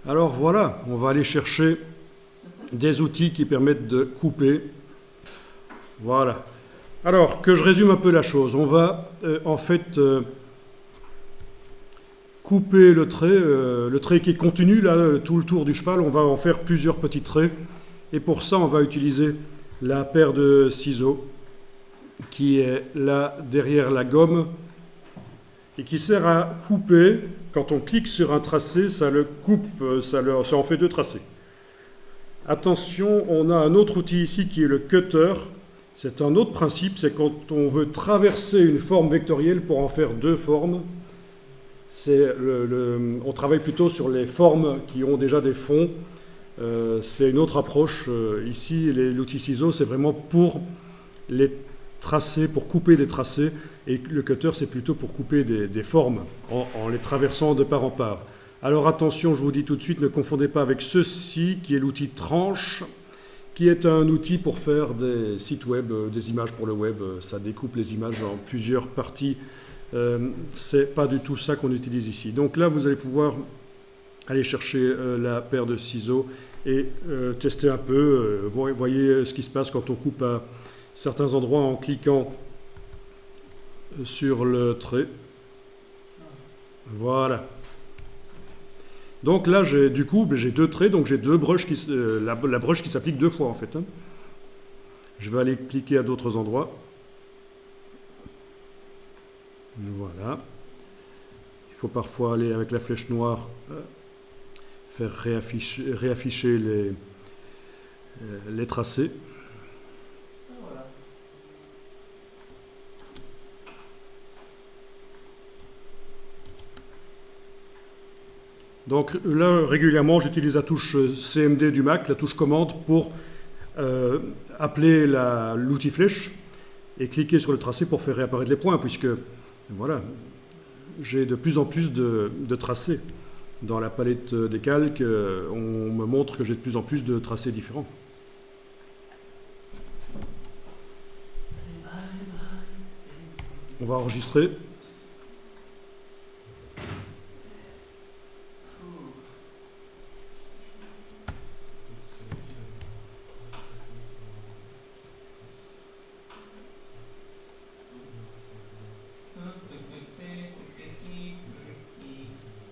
Alors voilà, on va aller chercher des outils qui permettent de couper. Voilà. Alors, que je résume un peu la chose. On va en fait couper le trait qui est continu, là, tout le tour du cheval. On va en faire plusieurs petits traits. Et pour ça, on va utiliser la paire de ciseaux qui est là derrière la gomme et qui sert à couper. Quand on clique sur un tracé, ça le coupe, ça en fait deux tracés. Attention, on a un autre outil ici qui est le cutter. C'est un autre principe, c'est quand on veut traverser une forme vectorielle pour en faire deux formes. On travaille plutôt sur les formes qui ont déjà des fonds. C'est une autre approche. Ici, l'outil ciseau, c'est vraiment pour les tracés, pour couper des tracés. Et le cutter, c'est plutôt pour couper des formes en les traversant de part en part. Alors attention, je vous dis tout de suite, ne confondez pas avec ceci, qui est l'outil tranche, qui est un outil pour faire des sites web, des images pour le web. Ça découpe les images en plusieurs parties. C'est pas du tout ça qu'on utilise ici. Donc là, vous allez pouvoir aller chercher la paire de ciseaux et tester un peu. Voyez ce qui se passe quand on coupe à certains endroits en cliquant sur le trait. Voilà. Donc là, j'ai deux traits, donc j'ai deux brushes, la brush qui s'applique deux fois en fait. Je vais aller cliquer à d'autres endroits. Voilà. Il faut parfois aller avec la flèche noire, faire réafficher les tracés. Donc là, régulièrement, j'utilise la touche CMD du Mac, la touche commande, pour appeler l'outil flèche et cliquer sur le tracé pour faire réapparaître les points, puisque voilà, j'ai de plus en plus de tracés. Dans la palette des calques, on me montre que j'ai de plus en plus de tracés différents. On va enregistrer.